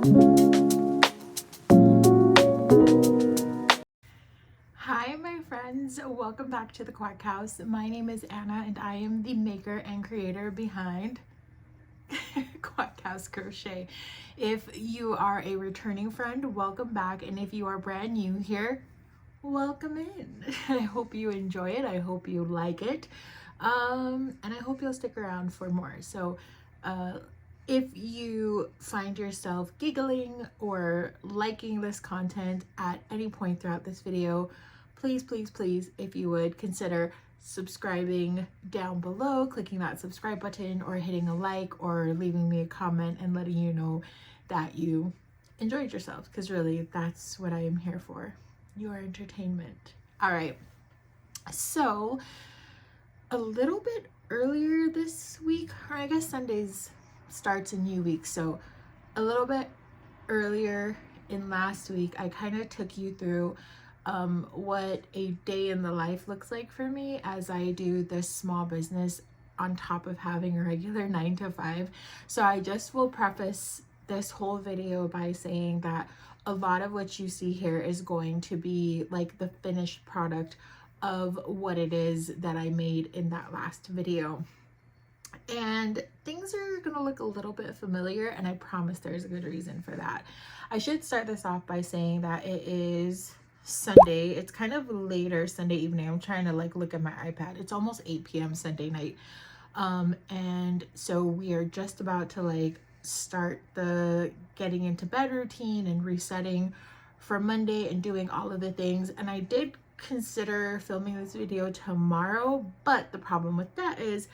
Hi my friends, welcome back to the Quack House. My name is Anna and I am the maker and creator behind Quack House Crochet. If you are a returning friend, welcome back, and if you are brand new here, welcome in. I hope you enjoy it, I hope you like it, and I hope you'll stick around for more. So if you find yourself giggling or liking this content at any point throughout this video, please, if you would, consider subscribing down below, clicking that subscribe button, or hitting a like, or leaving me a comment and letting you know that you enjoyed yourself, because really that's what I am here for, your entertainment. All right, so a little bit earlier this week, or I guess Sundays starts a new week, so a little bit earlier in last week I kind of took you through what a day in the life looks like for me as I do this small business on top of having a regular 9-to-5. So I just will preface this whole video by saying that a lot of what you see here is going to be like the finished product of what it is that I made in that last video. And things are gonna look a little bit familiar, and I promise there's a good reason for that. I should start this off by saying that it is Sunday. It's kind of later Sunday evening. I'm trying to like look at my iPad. It's almost 8 p.m. Sunday night. And so we are just about to like start the getting into bed routine and resetting for Monday and doing all of the things. And I did consider filming this video tomorrow, but the problem with that is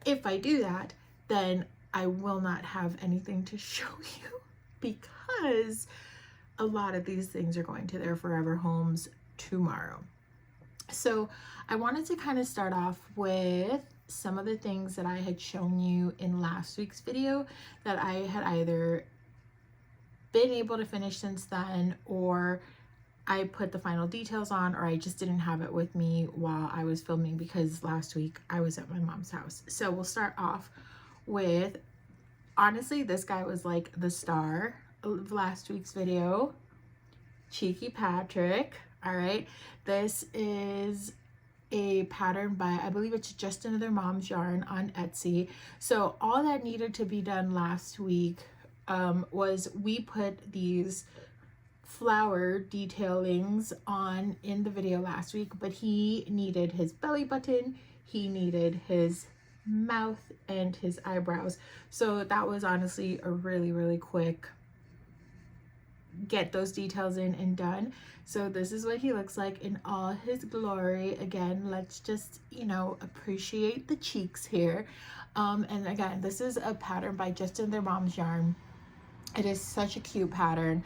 if I do that, then I will not have anything to show you, because a lot of these things are going to their forever homes tomorrow. So I wanted to kind of start off with some of the things that I had shown you in last week's video that I had either been able to finish since then, or I put the final details on, or I just didn't have it with me while I was filming because last week I was at my mom's house. So we'll start off with, honestly, this guy was like the star of last week's video, Cheeky Patrick. All right, this is a pattern by, I believe it's JustAnotherMomsYarn on Etsy. So all that needed to be done last week was we put these flower detailings on in the video last week, but he needed his belly button, he needed his mouth, and his eyebrows. So that was honestly a really quick get those details in and done. So this is what he looks like in all his glory. Again, let's just, you know, appreciate the cheeks here. And again, this is a pattern by JustAnotherMomsYarn. It is such a cute pattern,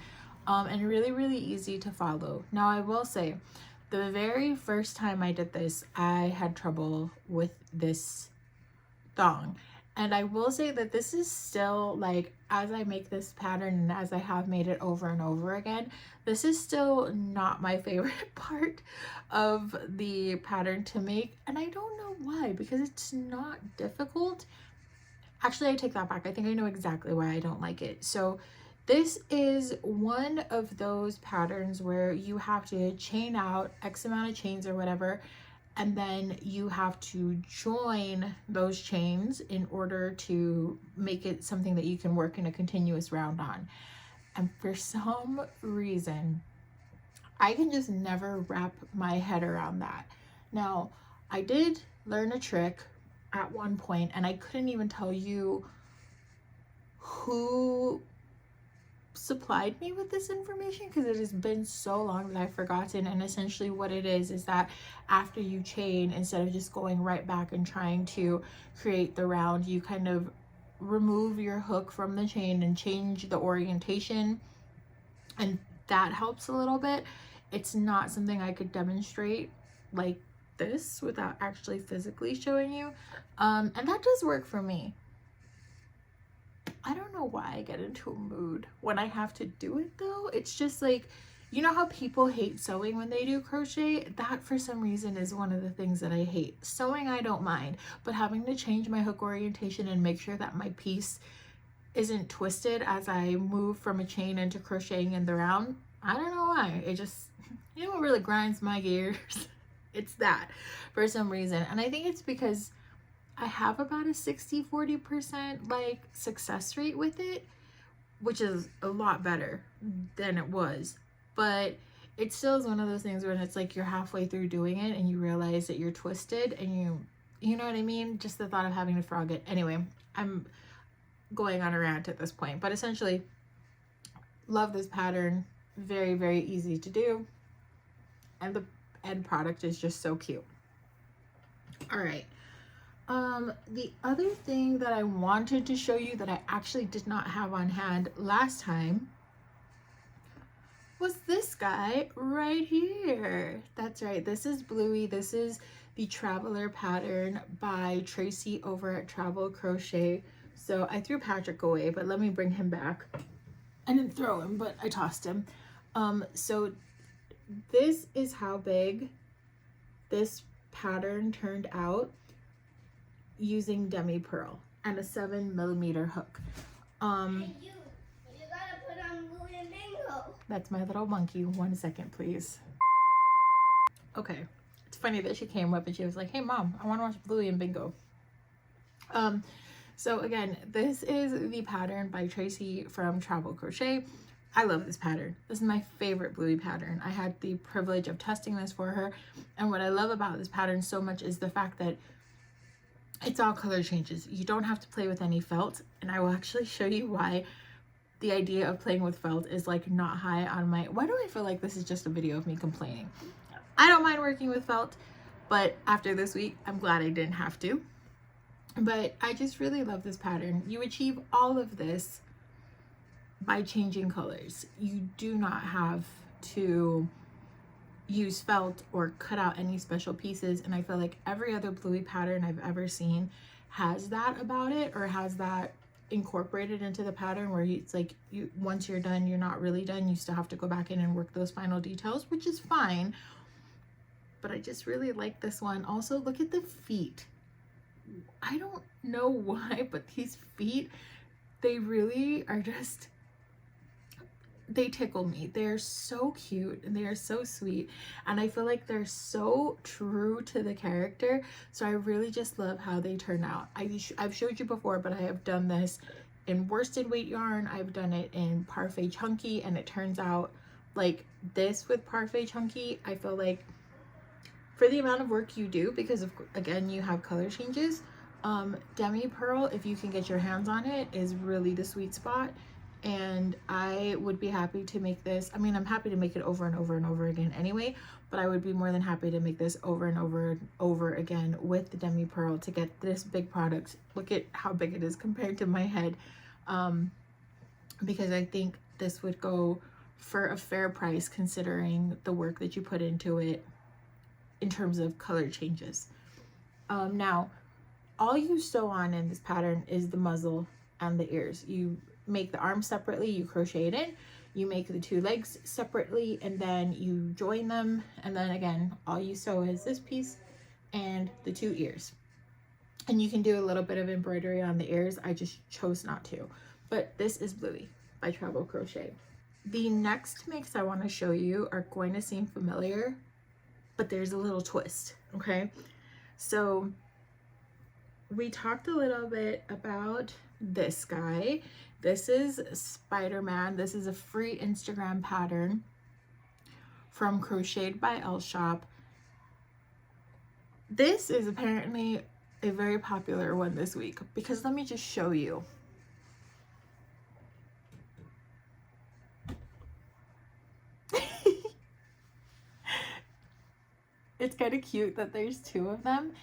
and really easy to follow. Now I will say, the very first time I did this, I had trouble with this thong. And I will say that this is still, like, as I make this pattern and as I have made it over and over again, this is still not my favorite part of the pattern to make. And I don't know why, because it's not difficult. Actually, I take that back. I think I know exactly why I don't like it. So this is one of those patterns where you have to chain out X amount of chains or whatever, and then you have to join those chains in order to make it something that you can work in a continuous round on. And for some reason, I can just never wrap my head around that. Now, I did learn a trick at one point, and I couldn't even tell you who supplied me with this information because it has been so long that I've forgotten. And essentially what it is that after you chain, instead of just going right back and trying to create the round, you kind of remove your hook from the chain and change the orientation, and that helps a little bit. It's not something I could demonstrate like this without actually physically showing you, and that does work for me. I don't know why I get into a mood when I have to do it though. It's just like, you know how people hate sewing when they do crochet? That for some reason is one of the things that I hate. Sewing I don't mind, but having to change my hook orientation and make sure that my piece isn't twisted as I move from a chain into crocheting in the round. I don't know why. It just, you know what really grinds my gears? It's that for some reason. And I think it's because I have about a 60-40% like success rate with it, which is a lot better than it was. But it still is one of those things when it's like you're halfway through doing it and you realize that you're twisted and you know what I mean? Just the thought of having to frog it. Anyway, I'm going on a rant at this point, but essentially love this pattern. Very, very easy to do. And the end product is just so cute. All right. The other thing that I wanted to show you that I actually did not have on hand last time was this guy right here. That's right. This is Bluey. This is the Traveler pattern by Tracy over at Travel Crochet. So I threw Patrick away, but let me bring him back. I didn't throw him, but I tossed him. So this is how big this pattern turned out using demi pearl and a 7mm hook. Hey, you gotta put on Bluey and Bingo. That's my little monkey. 1 second, please. Okay, it's funny that she came up and she was like, "Hey mom, I want to watch Bluey and Bingo." So again, this is the pattern by Tracy from Travel Crochet. I love this pattern. This is my favorite Bluey pattern. I had the privilege of testing this for her, and what I love about this pattern so much is the fact that it's all color changes. You don't have to play with any felt, and I will actually show you why the idea of playing with felt is like not high on my... Why do I feel like this is just a video of me complaining? I don't mind working with felt, but after this week, I'm glad I didn't have to. But I just really love this pattern. You achieve all of this by changing colors. You do not have to use felt or cut out any special pieces, and I feel like every other Bluey pattern I've ever seen has that about it, or has that incorporated into the pattern where it's like once you're done, you're not really done. You still have to go back in and work those final details, which is fine, but I just really like this one. Also, look at the feet. I don't know why, but these feet, they really are just, they tickle me. They're so cute and they are so sweet, and I feel like they're so true to the character. So I really just love how they turn out. I've showed you before, but I have done this in worsted weight yarn. I've done it in Parfait Chunky, and it turns out like this with Parfait Chunky. I feel like for the amount of work you do, because of, again, you have color changes, demi pearl, if you can get your hands on it, is really the sweet spot. And I would be happy to make this. I mean, I'm happy to make it over and over and over again anyway, but I would be more than happy to make this over and over and over again with the demi pearl to get this big product. Look at how big it is compared to my head, because I think this would go for a fair price considering the work that you put into it in terms of color changes. Now, all you sew on in this pattern is the muzzle and the ears. You make the arms separately, you crochet it in, you make the two legs separately, and then you join them, and then again, all you sew is this piece and the two ears. And you can do a little bit of embroidery on the ears. I just chose not to. But this is Bluey by Travel Crochet. The next mix I want to show you are going to seem familiar, but there's a little twist, okay? So we talked a little bit about this guy. This is Spiderman. This is a free Instagram pattern from Crocheted by Elle Shop. This is apparently a very popular one this week, because let me just show you. It's kind of cute that there's two of them,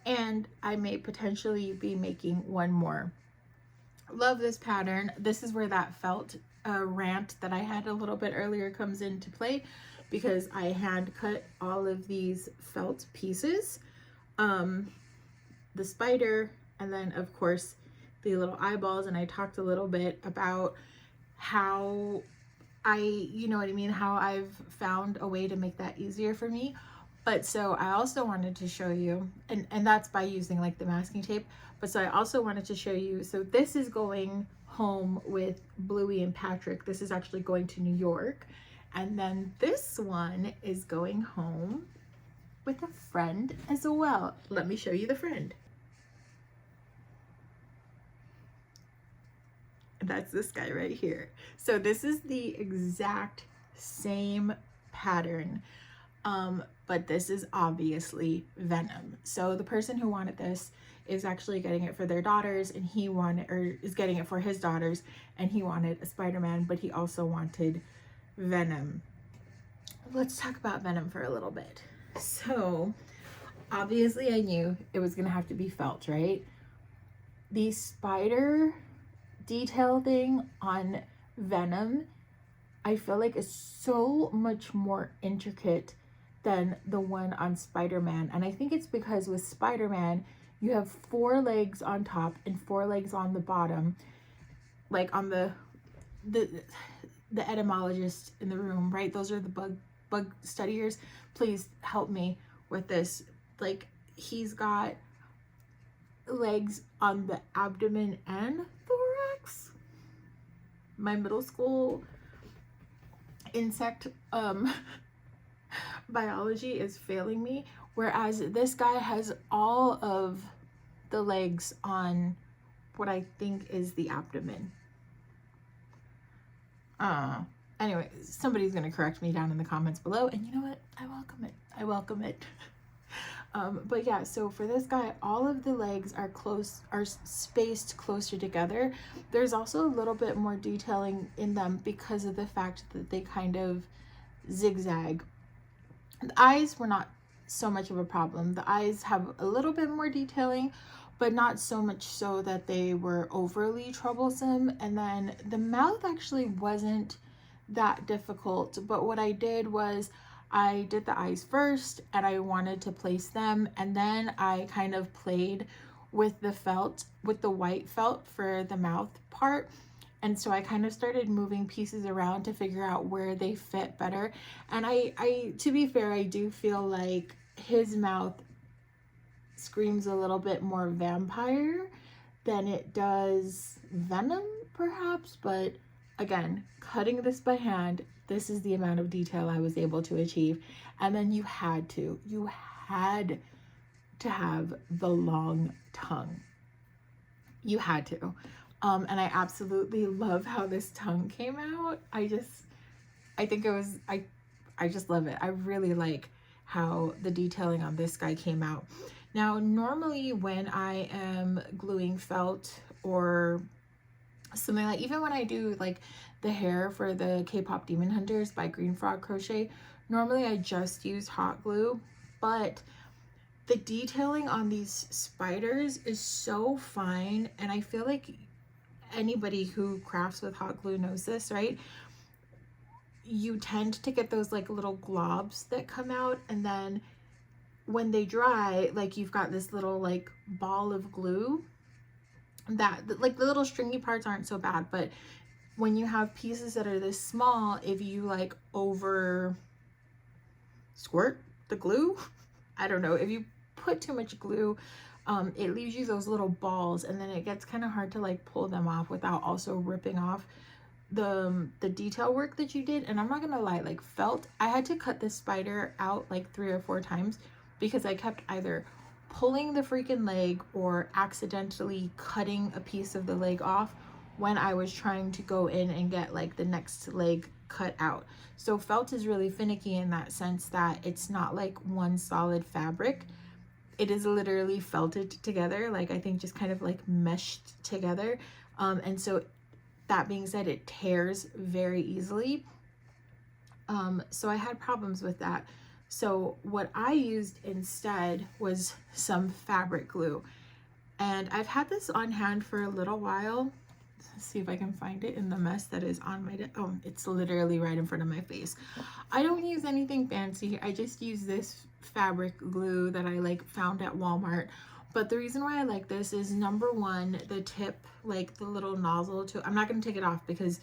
and I may potentially be making one more. Love this pattern. This is where that felt rant that I had a little bit earlier comes into play, because I hand cut all of these felt pieces, the spider, and then of course the little eyeballs, and I talked a little bit about how you know what I mean, how I've found a way to make that easier for me. But so I also wanted to show you, and that's by using like the masking tape, but so I also wanted to show you, so this is going home with Bluey and Patrick. This is actually going to New York. And then this one is going home with a friend as well. Let me show you the friend. That's this guy right here. So this is the exact same pattern, but this is obviously Venom. So the person who wanted this is actually getting it for their daughters, and he wanted, or is getting it for his daughters, and he wanted a Spider-Man, but he also wanted Venom. Let's talk about Venom for a little bit. So obviously I knew it was gonna have to be felt, right? The spider detail thing on Venom, I feel like is so much more intricate than the one on Spider-Man. And I think it's because with Spider-Man, you have 4 legs on top and 4 legs on the bottom. Like on the etymologist in the room, right? Those are the bug studiers. Please help me with this. Like, he's got legs on the abdomen and thorax. My middle school insect biology is failing me, whereas this guy has all of the legs on what I think is the abdomen. Anyway, somebody's gonna correct me down in the comments below, and you know what? I welcome it. I welcome it. But yeah, so for this guy, all of the legs are spaced closer together. There's also a little bit more detailing in them because of the fact that they kind of zigzag. The eyes were not so much of a problem. The eyes have a little bit more detailing, but not so much so that they were overly troublesome. And then the mouth actually wasn't that difficult, but what I did was I did the eyes first and I wanted to place them, and then I kind of played with the felt, with the white felt for the mouth part. And so I kind of started moving pieces around to figure out where they fit better. And I to be fair, I do feel like his mouth screams a little bit more vampire than it does Venom, perhaps. But again, cutting this by hand, this is the amount of detail I was able to achieve. And then you had to have the long tongue. You had to. And I absolutely love how this tongue came out. I think it was, I just love it. I really like how the detailing on this guy came out. Now, normally when I am gluing felt or something like, even when I do like the hair for the K-pop Demon Hunters by Green Frog Crochet, normally I just use hot glue, but the detailing on these spiders is so fine. And I feel like anybody who crafts with hot glue knows this, right? You tend to get those like little globs that come out, and then when they dry, like you've got this little like ball of glue that, like, the little stringy parts aren't so bad, but when you have pieces that are this small, if you like over squirt the glue, I don't know, if you put too much glue, it leaves you those little balls, and then it gets kind of hard to like pull them off without also ripping off the detail work that you did. And I'm not gonna lie, like felt, I had to cut this spider out like 3 or 4 times because I kept either pulling the freaking leg or accidentally cutting a piece of the leg off when I was trying to go in and get like the next leg cut out. So felt is really finicky in that sense that it's not like one solid fabric. It is literally felted together, like I think just kind of like meshed together. And so that being said, it tears very easily. So I had problems with that. So what I used instead was some fabric glue. And I've had this on hand for a little while. Let's see if I can find it in the mess that is on my, oh, it's literally right in front of my face. I don't use anything fancy. I just use this fabric glue that I like found at Walmart. But the reason why I like this is, number one, the tip, like the little nozzle to, I'm not going to take it off because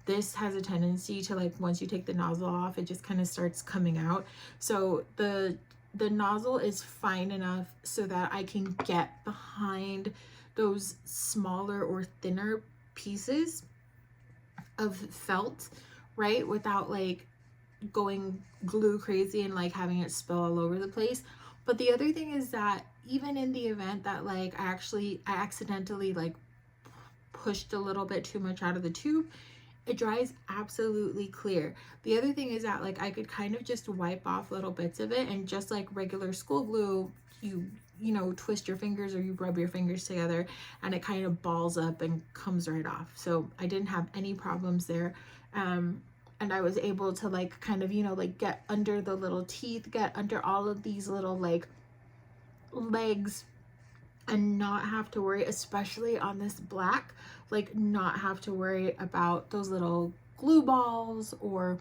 this has a tendency to, like, once you take the nozzle off, it just kind of starts coming out. So the nozzle is fine enough so that I can get behind those smaller or thinner pieces of felt, right, without like going glue crazy and like having it spill all over the place. But the other thing is that even in the event that like I accidentally like pushed a little bit too much out of the tube, it dries absolutely clear. The other thing is that like I could kind of just wipe off little bits of it, and just like regular school glue, you know, twist your fingers or you rub your fingers together and it kind of balls up and comes right off. So I didn't have any problems there. And I was able to like kind of, you know, like get under the little teeth, get under all of these little like legs, and not have to worry, especially on this black, like not have to worry about those little glue balls or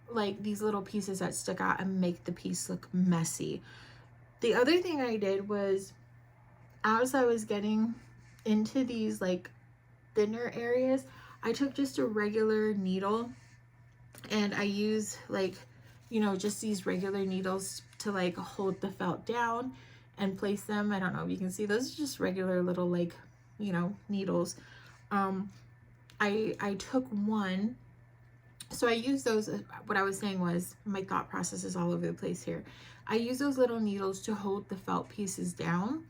like these little pieces that stick out and make the piece look messy. The other thing I did was, as I was getting into these like thinner areas, I took just a regular needle and I use like, you know, just these regular needles to like hold the felt down and place them. I don't know if you can see, those are just regular little like, you know, needles. I took one, so I use those. What I was saying was my thought process is all over the place here. I use those little needles to hold the felt pieces down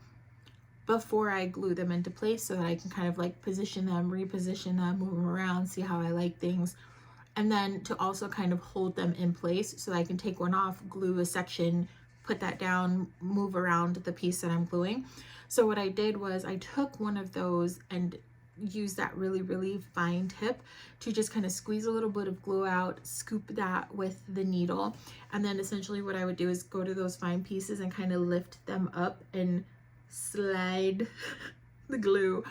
before I glue them into place, so that I can kind of like position them, reposition them, move them around, see how I like things. And then to also kind of hold them in place so that I can take one off, glue a section, put that down, move around the piece that I'm gluing. So what I did was I took one of those and used that really, really fine tip to just kind of squeeze a little bit of glue out, scoop that with the needle. And then essentially what I would do is go to those fine pieces and kind of lift them up and slide the glue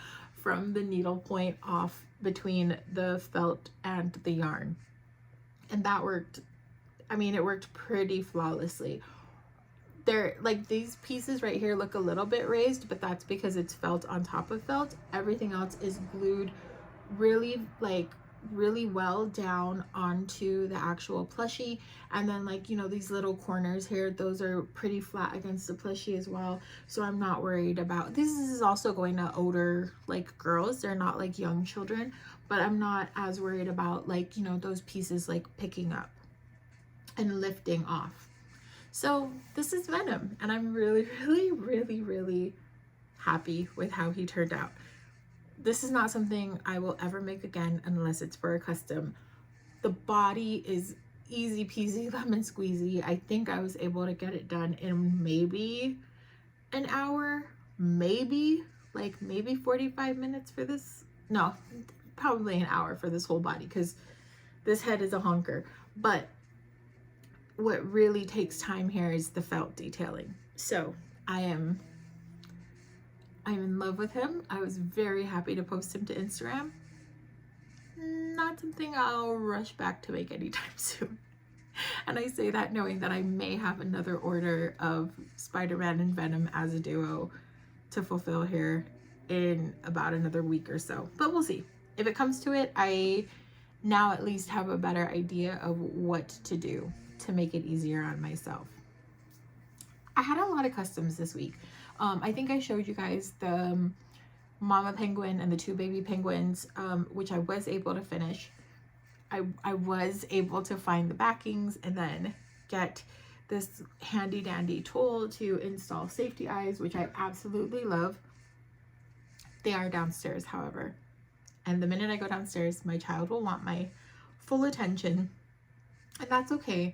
from the needle point off between the felt and the yarn. And that worked. I mean, it worked pretty flawlessly. They're like, these pieces right here look a little bit raised, but that's because it's felt on top of felt. Everything else is glued really like really well down onto the actual plushie. And then like, you know, these little corners here, those are pretty flat against the plushie as well. So I'm not worried about this. Is also going to older like girls, they're not like young children, but I'm not as worried about like, you know, those pieces like picking up and lifting off. So this is Venom, and I'm really, really, really, really happy with how he turned out. This is not something I will ever make again unless it's for a custom. The body is easy peasy lemon squeezy. I think I was able to get it done in maybe an hour, maybe 45 minutes for this. No, probably an hour for this whole body, because this head is a honker. But what really takes time here is the felt detailing. So I'm in love with him. I was very happy to post him to Instagram. Not something I'll rush back to make anytime soon. And I say that knowing that I may have another order of Spider-Man and Venom as a duo to fulfill here in about another week or so. But we'll see. If it comes to it, I now at least have a better idea of what to do to make it easier on myself. I had a lot of customs this week. I think I showed you guys the mama penguin and the two baby penguins, which I was able to finish. I was able to find the backings and then get this handy dandy tool to install safety eyes, which I absolutely love. They are downstairs, however, and the minute I go downstairs, my child will want my full attention, and that's okay.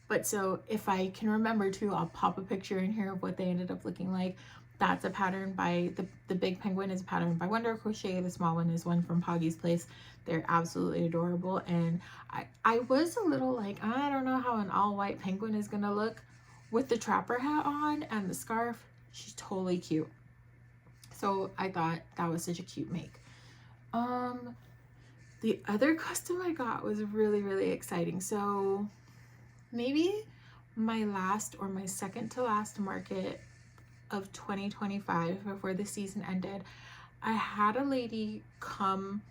But so if I can remember to, I'll pop a picture in here of what they ended up looking like. That's a pattern by the big penguin is a pattern by Wonder Crochet. The small one is one from Poggy's Place. They're absolutely adorable. And I was a little like, I don't know how an all white penguin is gonna look with the trapper hat on and the scarf. She's totally cute. So I thought that was such a cute make. The other custom I got was really, really exciting. So maybe my last or my second to last market of 2025 before the season ended, I had a lady come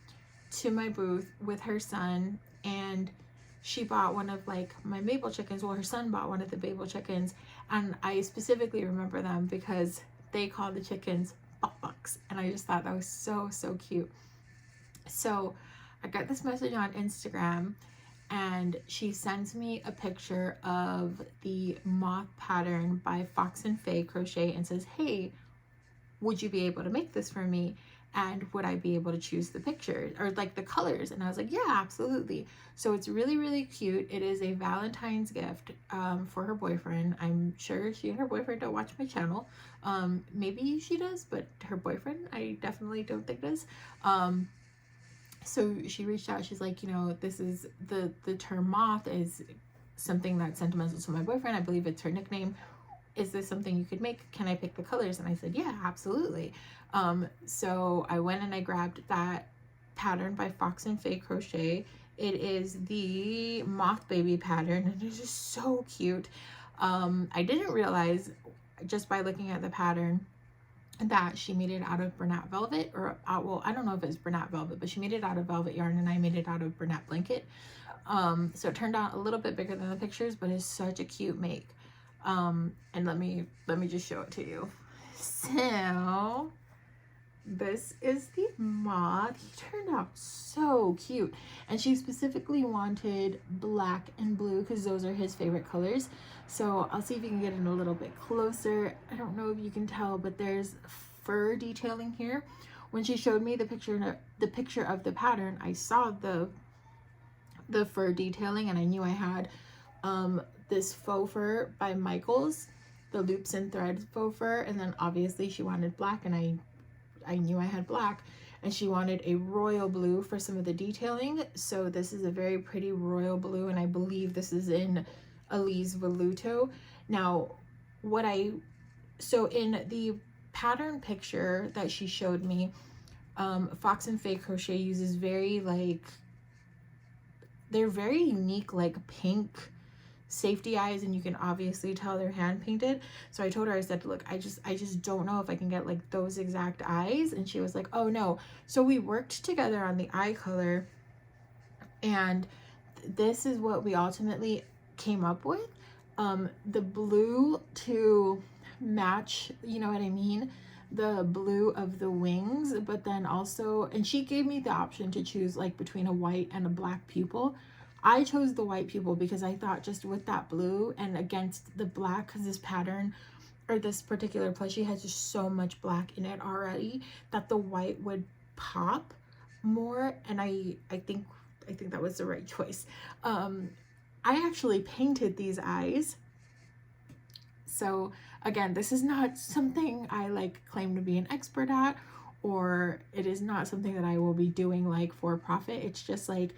to my booth with her son, and she bought one of like my Babel chickens. Well, her son bought one of the Babel chickens, and I specifically remember them because they called the chickens Bucks, and I just thought that was so, so cute. So I got this message on Instagram, and she sends me a picture of the moth pattern by Fox and Fey Crochet and says, hey, would you be able to make this for me? And would I be able to choose the picture or like the colors? And I was like, yeah, absolutely. So it's really, really cute. It is a Valentine's gift for her boyfriend. I'm sure she and her boyfriend don't watch my channel. Maybe she does, but her boyfriend, I definitely don't think does. So she reached out. She's like, you know, this is the term moth is something that's sentimental to my boyfriend. I believe it's her nickname. Is this something you could make? Can I pick the colors? And I said, yeah, absolutely. So I went and I grabbed that pattern by Fox and Fey Crochet. It is the moth baby pattern, and it's just so cute. I didn't realize just by looking at the pattern that she made it out of Bernat velvet, or well, I don't know if it's Bernat velvet, but she made it out of velvet yarn and I made it out of Bernat blanket. So it turned out a little bit bigger than the pictures, but it's such a cute make. And let me just show it to you. So this is the moth. He turned out so cute, and she specifically wanted black and blue because those are his favorite colors. So I'll see if you can get in a little bit closer. I don't know if you can tell, but there's fur detailing here. When she showed me the picture of the pattern, I saw the fur detailing, and I knew I had this faux fur by Michaels, the loops and threads faux fur, and then obviously she wanted black, and I knew I had black, and she wanted a royal blue for some of the detailing. So this is a very pretty royal blue, and I believe this is in Elise Veluto. Now, so in the pattern picture that she showed me, Fox and Fey Crochet uses they're very unique, like pink safety eyes, and you can obviously tell they're hand painted. So I told her, I said, look, I just don't know if I can get like those exact eyes. And she was like, oh no. So we worked together on the eye color, and this is what we ultimately came up with. The blue to match, you know what I mean, the blue of the wings, but then also, and she gave me the option to choose like between a white and a black pupil. I chose the white pupil because I thought just with that blue and against the black, because this pattern or this particular plushie has just so much black in it already, that the white would pop more. And I think that was the right choice. I actually painted these eyes. So again, this is not something I like claim to be an expert at, or it is not something that I will be doing like for profit. It's just like,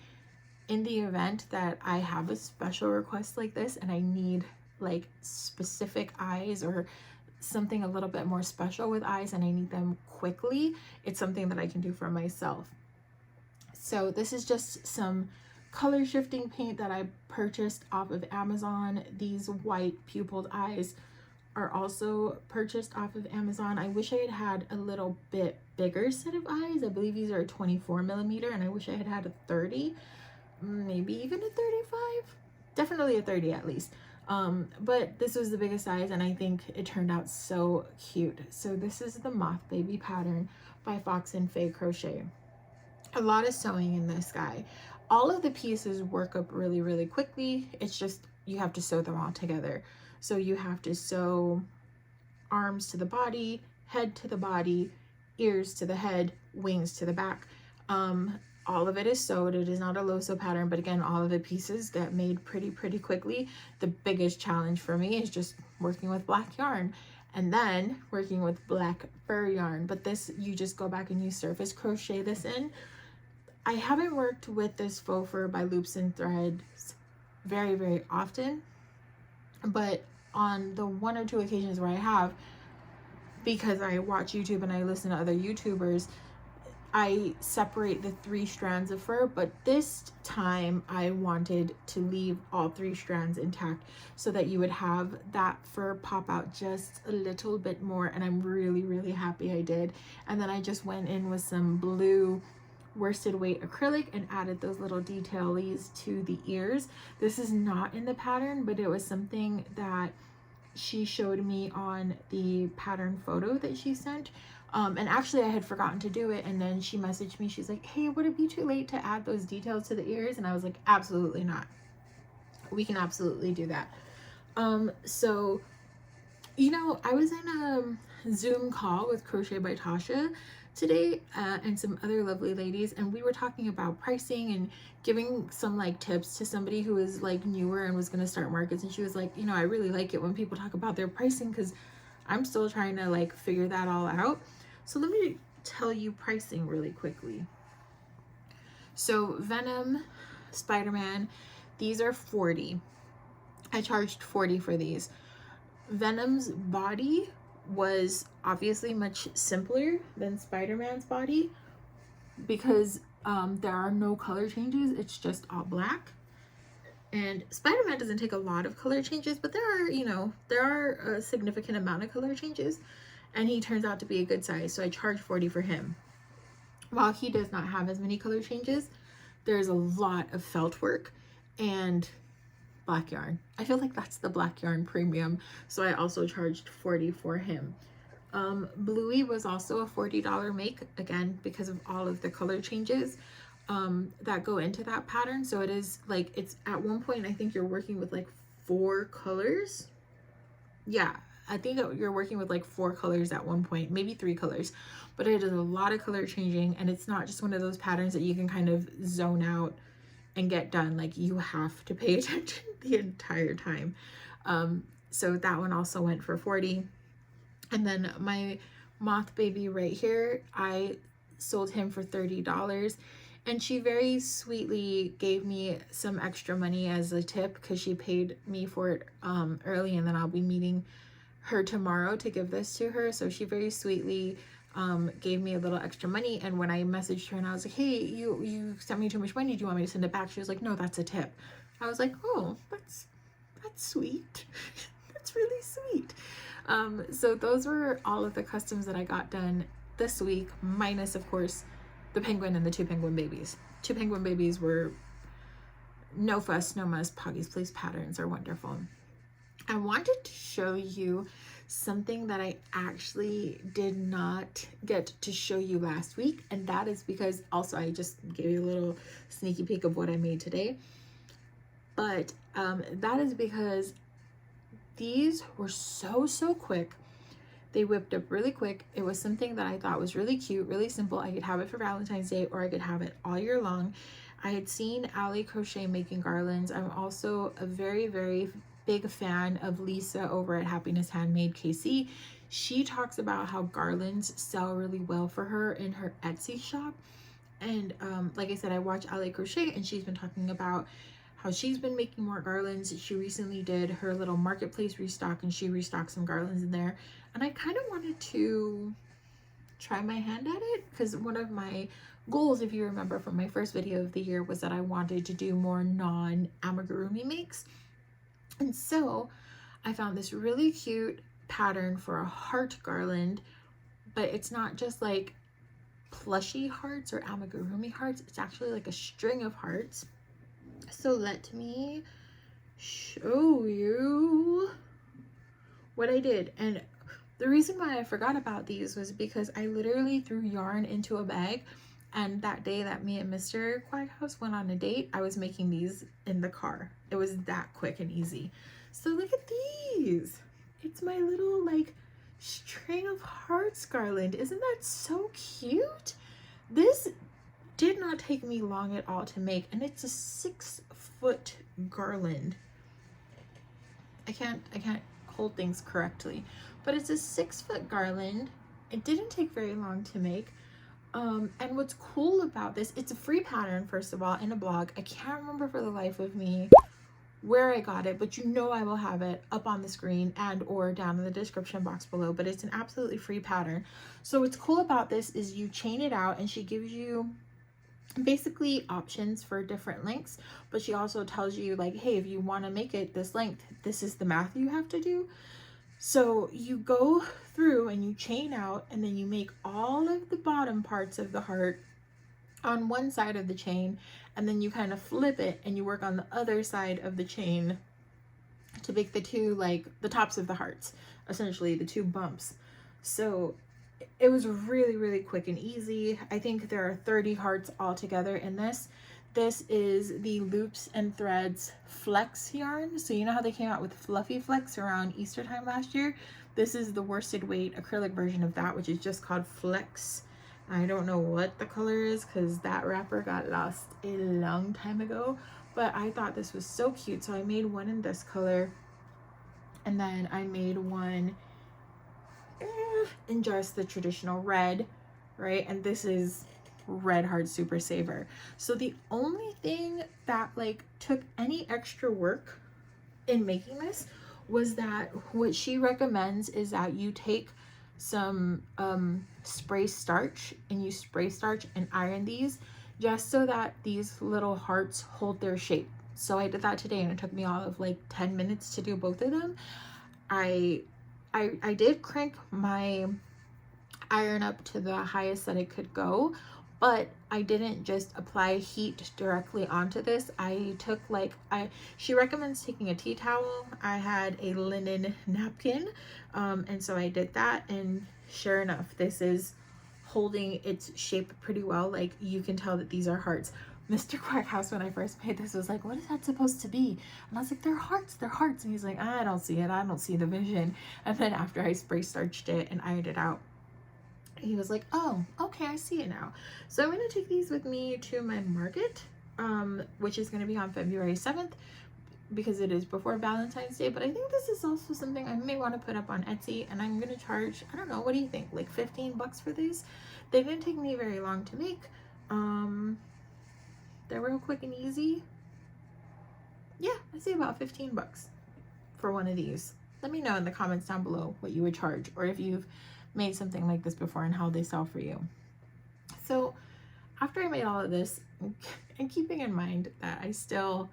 in the event that I have a special request like this and I need like specific eyes or something a little bit more special with eyes and I need them quickly, it's something that I can do for myself. So this is just some color shifting paint that I purchased off of Amazon. These white pupilled eyes are also purchased off of Amazon. I wish I had had a little bit bigger set of eyes. I believe these are a 24 millimeter, and I wish I had had a 30, maybe even a 35, definitely a 30 at least. But this was the biggest size, and I think it turned out so cute. So this is the Moth Baby pattern by Fox and Fey Crochet. A lot of sewing in this guy. All of the pieces work up really, really quickly. It's just you have to sew them all together. So you have to sew arms to the body, head to the body, ears to the head, wings to the back. All of it is sewed. It is not a low sew pattern, but again, all of the pieces get made pretty quickly. The biggest challenge for me is just working with black yarn and then working with black fur yarn. But this, you just go back and you surface crochet this in. I haven't worked with this faux fur by Loops and Threads very often, but on the one or two occasions where I have, because I watch YouTube and I listen to other YouTubers, I separate the 3 strands of fur, but this time I wanted to leave all 3 strands intact so that you would have that fur pop out just a little bit more, and I'm really happy I did. And then I just went in with some blue worsted weight acrylic and added those little detailies to the ears. This is not in the pattern, but it was something that she showed me on the pattern photo that she sent. And actually I had forgotten to do it, and then she messaged me, she's like, hey, would it be too late to add those details to the ears? And I was like, absolutely not, we can absolutely do that. So you know, I was in a Zoom call with Crochet by Tasha today, and some other lovely ladies, and we were talking about pricing and giving some like tips to somebody who is like newer and was going to start markets. And she was like, you know, I really like it when people talk about their pricing, because I'm still trying to like figure that all out. So let me tell you pricing really quickly. So Venom, Spiderman, these are $40. I charged $40 for these. Venom's body was obviously much simpler than Spider-Man's body, because there are no color changes, it's just all black. And Spider-Man doesn't take a lot of color changes, but there are, you know, there are a significant amount of color changes, and he turns out to be a good size, so I charged $40 for him. While he does not have as many color changes, there's a lot of felt work and black yarn. I feel like that's the black yarn premium, so I also charged $40 for him. Bluey was also a $40 make, again because of all of the color changes that go into that pattern. So it is like, it's at one point I think you're working with like 4 colors. Yeah, I think you're working with like 4 colors at one point, maybe 3 colors, but it is a lot of color changing, and it's not just one of those patterns that you can kind of zone out and get done. Like, you have to pay attention the entire time. So that one also went for $40. And then my moth baby right here, I sold him for $30, and she very sweetly gave me some extra money as a tip, because she paid me for it early, and then I'll be meeting her tomorrow to give this to her. So she very sweetly gave me a little extra money. And when I messaged her and I was like, hey, you sent me too much money, do you want me to send it back? She was like, no, that's a tip. I was like, oh, that's sweet. That's really sweet. So those were all of the customs that I got done this week, minus of course the penguin and the 2 penguin babies. 2 penguin babies were no fuss, no muss. Poggy's Place patterns are wonderful. I wanted to show you something that I actually did not get to show you last week, and that is because also I just gave you a little sneaky peek of what I made today, but that is because these were so quick. They whipped up really quick. It was something that I thought was really cute, really simple. I could have it for Valentine's Day, or I could have it all year long. I had seen Allie Crochet making garlands. I'm also a very big fan of Lisa over at Happiness Handmade KC. She talks about how garlands sell really well for her in her Etsy shop. And like I said, I watch Allie Crochet, and she's been talking about how she's been making more garlands. She recently did her little marketplace restock, and she restocked some garlands in there. And I kind of wanted to try my hand at it, because one of my goals, if you remember from my first video of the year, was that I wanted to do more non-amigurumi makes. And so I found this really cute pattern for a heart garland, but it's not just like plushy hearts or amigurumi hearts. It's actually like a string of hearts. So let me show you what I did. And the reason why I forgot about these was because I literally threw yarn into a bag, and that day that me and Mr. Quiet House went on a date, I was making these in the car. It was that quick and easy. So look at these. It's my little like string of hearts garland. Isn't that so cute? This did not take me long at all to make, and it's a 6-foot garland. I can't hold things correctly, but it's a 6-foot garland. It didn't take very long to make. And what's cool about this, it's a free pattern, first of all, in a blog. I can't remember for the life of me where I got it, but you know I will have it up on the screen and or down in the description box below. But it's an absolutely free pattern. So what's cool about this is you chain it out, and she gives you basically options for different lengths, but she also tells you like, hey, if you want to make it this length, this is the math you have to do. So you go through and you chain out, and then you make all of the bottom parts of the heart on one side of the chain, and then you kind of flip it and you work on the other side of the chain to make the two, like the tops of the hearts, essentially the 2 bumps. So it was really, really quick and easy. I think there are 30 hearts all together in this. This is the Loops and Threads Flex yarn. So you know how they came out with Fluffy Flex around Easter time last year? This is the worsted weight acrylic version of that, which is just called Flex. I don't know what the color is because that wrapper got lost a long time ago, but I thought this was so cute. So I made one in this color, and then I made one in just the traditional red, right? And this is Red Heart Super Saver. So the only thing that like took any extra work in making this was that what she recommends is that you take some spray starch, and you spray starch and iron these just so that these little hearts hold their shape. So I did that today, and it took me all of like 10 minutes to do both of them. I did crank my iron up to the highest that it could go, but I didn't just apply heat directly onto this. I took like, she recommends taking a tea towel. I had a linen napkin, and so I did that, and sure enough, this is holding its shape pretty well. Like you can tell that these are hearts. Mr. Quarkhouse, when I first made this, was like, what is that supposed to be? And I was like, they're hearts, they're hearts. And he's like, I don't see it, I don't see the vision. And then after I spray starched it and ironed it out, he was like, oh, okay, I see it now. So I'm going to take these with me to my market, which is going to be on February 7th, because it is before Valentine's Day. But I think this is also something I may want to put up on Etsy, and I'm going to charge, I don't know, what do you think, like 15 bucks for these? They didn't take me very long to make. They're real quick and easy. Yeah, I say about 15 bucks for one of these. Let me know in the comments down below what you would charge, or if you've made something like this before and how they sell for you. So after I made all of this, and keeping in mind that I still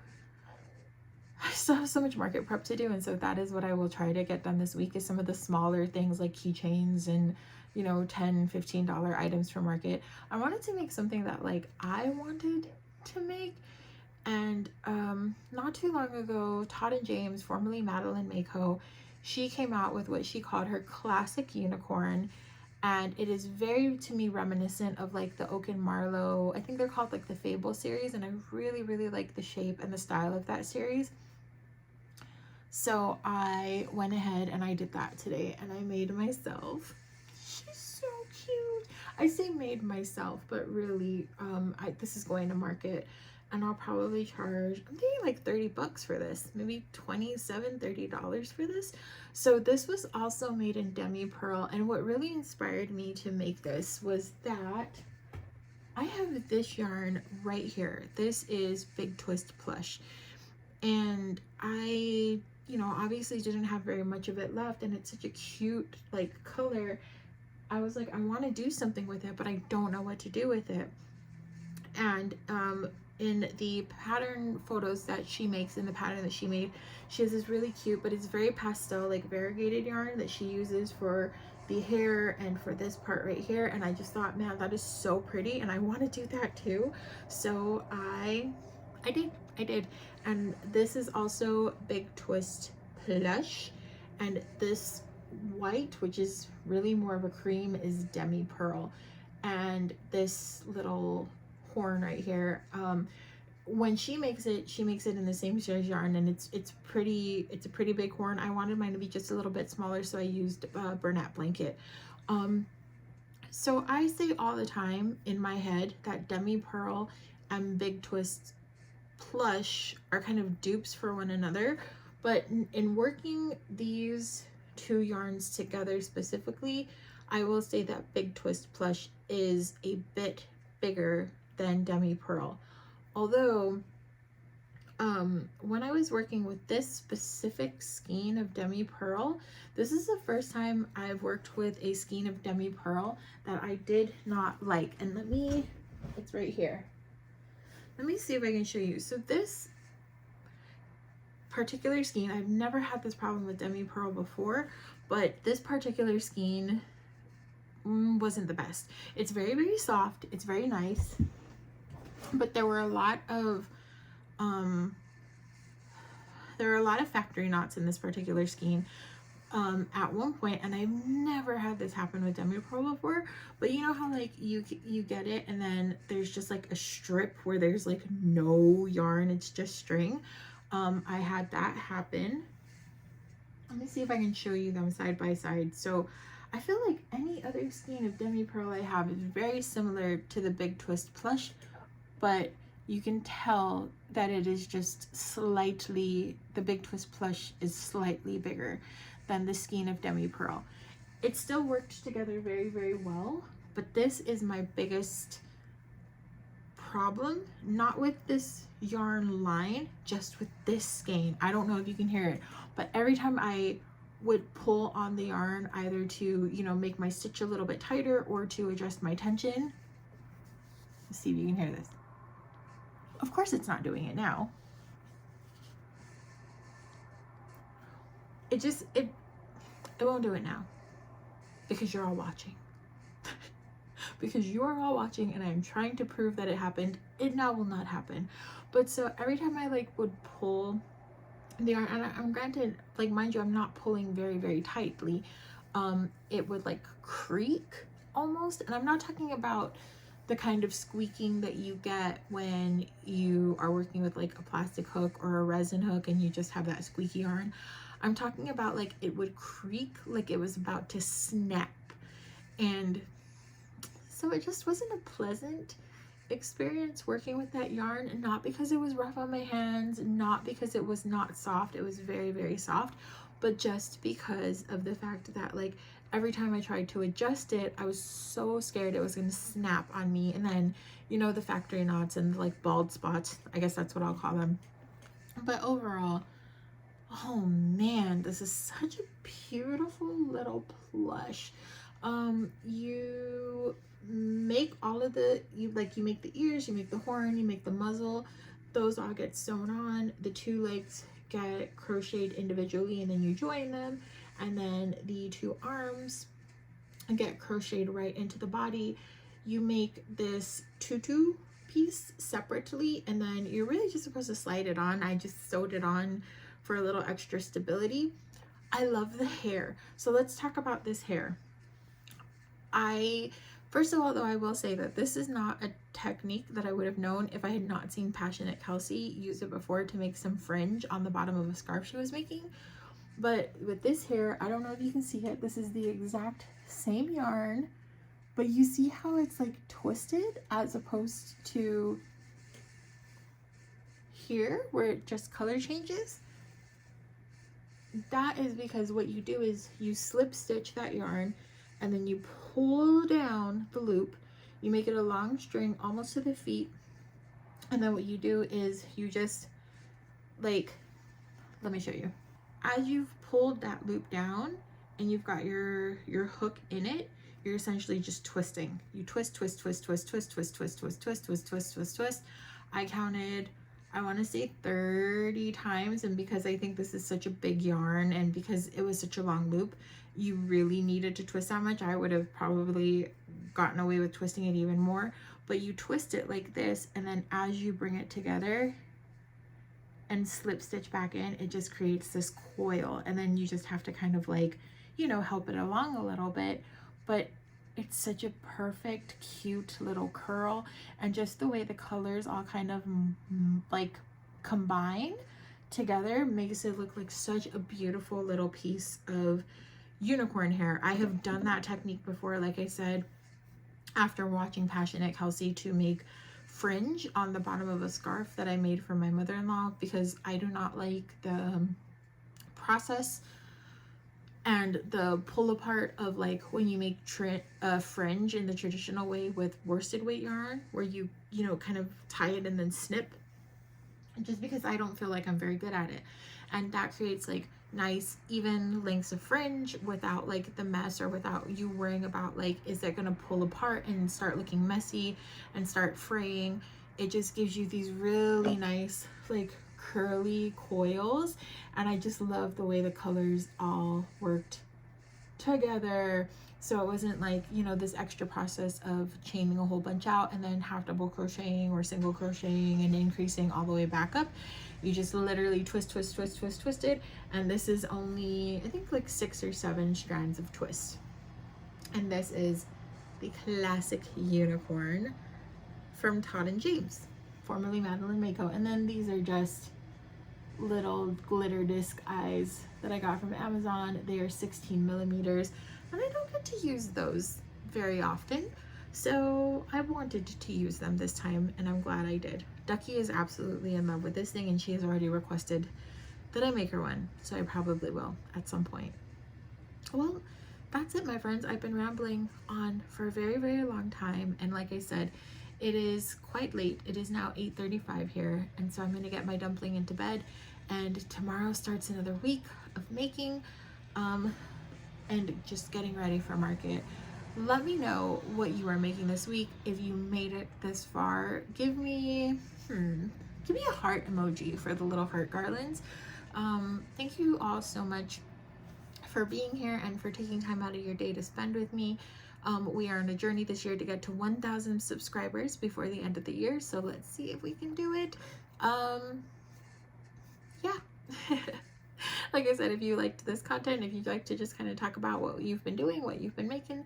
have so much market prep to do, and so that is what I will try to get done this week, is some of the smaller things like keychains and, you know, $10-15 items from market. I wanted to make something that like I wanted to make. And not too long ago, Todd and James, formerly Madeline Mako, she came out with what she called her classic unicorn, and it is very, to me, reminiscent of like the Oak and Marlowe. I think they're called like the Fable series, and I really, really like the shape and the style of that series. So I went ahead and I did that today, and I made myself. She's so cute. I say made myself, but really, this is going to market, and I'll probably charge, I'm thinking like 30 bucks for this, maybe $27-30 for this. So this was also made in demi pearl, and what really inspired me to make this was that I have this yarn right here. This is Big Twist Plush, and I, you know, obviously didn't have very much of it left, and it's such a cute like color. I was like, I want to do something with it, but I don't know what to do with it. And in the pattern photos that she makes, in the pattern that she made, she has this really cute, but it's very pastel, like variegated yarn that she uses for the hair and for this part right here. And I just thought, man, that is so pretty, and I want to do that too. So I did. And this is also Big Twist Plush, and this white, which is really more of a cream, is demi pearl. And this little horn right here, when she makes it in the same series yarn, and it's a pretty big horn. I wanted mine to be just a little bit smaller, so I used Bernat blanket. So I say all the time in my head that demi pearl and Big Twist Plush are kind of dupes for one another, but in working these two yarns together specifically, I will say that Big Twist Plush is a bit bigger than demi pearl. Although when I was working with this specific skein of demi pearl, this is the first time I've worked with a skein of demi pearl that I did not like. And it's right here. Let me see if I can show you. So this particular skein, I've never had this problem with demi pearl before, but this particular skein wasn't the best. It's very, very soft. It's very nice, but there were a lot of factory knots in this particular skein. at one point, and I've never had this happen with demi pearl before, but you know how like you get it and then there's just like a strip where there's like no yarn, it's just string. I had that happen. Let me see if I can show you them side by side. So I feel like any other skein of demi pearl I have is very similar to the Big Twist plush, but you can tell that it is just slightly, the Big Twist plush is slightly bigger than the skein of demi pearl. It still worked together very, very well, but this is my biggest problem, not with this yarn line, just with this skein. I don't know if you can hear it, but every time I would pull on the yarn, either to, you know, make my stitch a little bit tighter or to adjust my tension. Let's see if you can hear this. Of course it's not doing it now. It just, it won't do it now because you're all watching. Because you are all watching and I'm trying to prove that it happened. It now will not happen. But so every time I like would pull the yarn, and I'm granted, like, mind you, I'm not pulling very, very tightly. It would like creak almost. And I'm not talking about the kind of squeaking that you get when you are working with like a plastic hook or a resin hook and you just have that squeaky yarn. I'm talking about like it would creak like it was about to snap. And so it just wasn't a pleasant experience working with that yarn, not because it was rough on my hands, not because it was not soft, it was very, very soft, but just because of the fact that like every time I tried to adjust it, I was so scared it was going to snap on me. And then, you know, the factory knots and like bald spots, I guess that's what I'll call them. But overall, oh man, this is such a beautiful little plush. You make all of the, you make the ears, you make the horn, you make the muzzle, those all get sewn on. The two legs get crocheted individually and then you join them, and then the two arms get crocheted right into the body. You make this tutu piece separately and then you're really just supposed to slide it on. I just sewed it on for a little extra stability. I love the hair. So let's talk about this hair. First of all, though, I will say that this is not a technique that I would have known if I had not seen Passionate Kelsey use it before to make some fringe on the bottom of a scarf she was making. But with this hair, I don't know if you can see it. This is the exact same yarn, but you see how it's like twisted as opposed to here where it just color changes? That is because what you do is you slip stitch that yarn and then you pull down the loop, you make it a long string almost to the feet, and then what you do is you just like, let me show you. As you've pulled that loop down and you've got your hook in it, you're essentially just twisting. You twist, twist, twist, twist, twist, twist, twist, twist, twist, twist, twist, twist, twist. I counted, I want to say 30 times, and because I think this is such a big yarn and because it was such a long loop, you really needed to twist that much. I would have probably gotten away with twisting it even more, but you twist it like this, and then as you bring it together and slip stitch back in, it just creates this coil, and then you just have to kind of like, you know, help it along a little bit. But it's such a perfect, cute little curl, and just the way the colors all kind of like combine together makes it look like such a beautiful little piece of unicorn hair. I have done that technique before, like I said, after watching Passionate Kelsey, to make fringe on the bottom of a scarf that I made for my mother-in-law, because I do not like the process and the pull apart of like when you make fringe in the traditional way with worsted weight yarn, where you know, kind of tie it and then snip, just because I don't feel like I'm very good at it. And that creates like nice even lengths of fringe without like the mess, or without you worrying about like, is it gonna pull apart and start looking messy and start fraying. It just gives you these really nice like curly coils, and I just love the way the colors all worked together. So it wasn't like, you know, this extra process of chaining a whole bunch out and then half double crocheting or single crocheting and increasing all the way back up. You just literally twisted. And this is only, I think, like 6 or 7 strands of twist. And this is the classic unicorn from Todd and James, formerly Madeline Mako. And then these are just little glitter disc eyes that I got from Amazon. They are 16 millimeters, and I don't get to use those very often, so I wanted to use them this time, and I'm glad I did. Ducky is absolutely in love with this thing, and she has already requested that I make her one, so I probably will at some point. Well, that's it, my friends. I've been rambling on for a very, very long time, and like I said, it is quite late. It is now 8:35 here, and so I'm going to get my dumpling into bed, and tomorrow starts another week of making and just getting ready for market. Let me know what you are making this week. If you made it this far, give me a heart emoji for the little heart garlands. Thank you all so much for being here and for taking time out of your day to spend with me. We are on a journey this year to get to 1,000 subscribers before the end of the year, so let's see if we can do it. Yeah. Like I said, if you liked this content, if you'd like to just kind of talk about what you've been doing, what you've been making,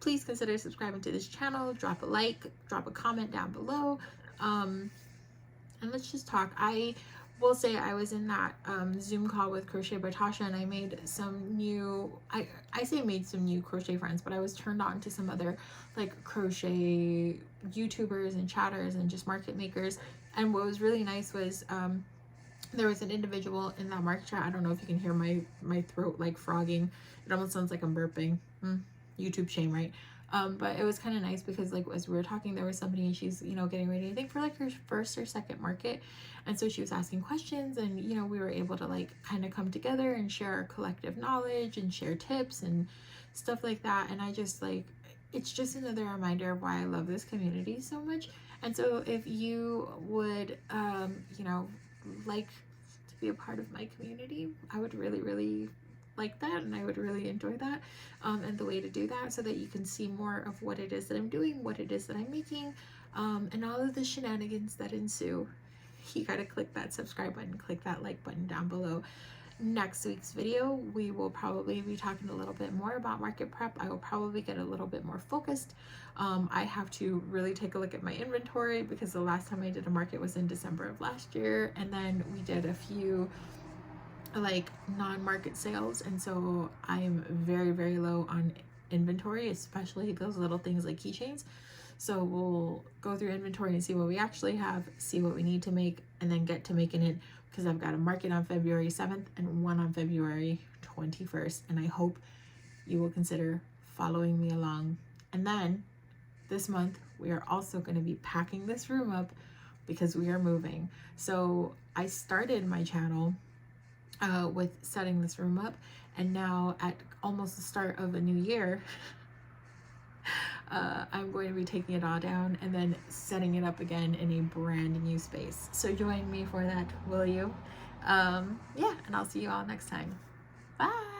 please consider subscribing to this channel. Drop a like, drop a comment down below, and let's just talk. I will say I was in that Zoom call with Crochet by Tasha, and I made some new, I say made some new crochet friends, but I was turned on to some other like crochet YouTubers and chatters and just market makers. And what was really nice was there was an individual in that market chat. I don't know if you can hear my throat like frogging. It almost sounds like I'm burping. YouTube shame, right? But it was kind of nice because like as we were talking, there was somebody and she's, you know, getting ready, I think for like her first or second market. And so she was asking questions, and, you know, we were able to like kind of come together and share our collective knowledge and share tips and stuff like that. And I just like, it's just another reminder of why I love this community so much. And so if you would, you know, like to be a part of my community, I would really, really like that, and I would really enjoy that. And the way to do that so that you can see more of what it is that I'm doing, what it is that I'm making, and all of the shenanigans that ensue, you gotta click that subscribe button, click that like button down below. Next week's video, we will probably be talking a little bit more about market prep. I will probably get a little bit more focused. I have to really take a look at my inventory because the last time I did a market was in December of last year, and then we did a few like non-market sales, and so I am very, very low on inventory, especially those little things like keychains. So we'll go through inventory and see what we actually have, see what we need to make, and then get to making it, because I've got a market on February 7th and one on February 21st, and I hope you will consider following me along. And then this month we are also going to be packing this room up because we are moving. So I started my channel with setting this room up, and now at almost the start of a new year, I'm going to be taking it all down and then setting it up again in a brand new space. So join me for that, will you? Yeah, and I'll see you all next time. Bye.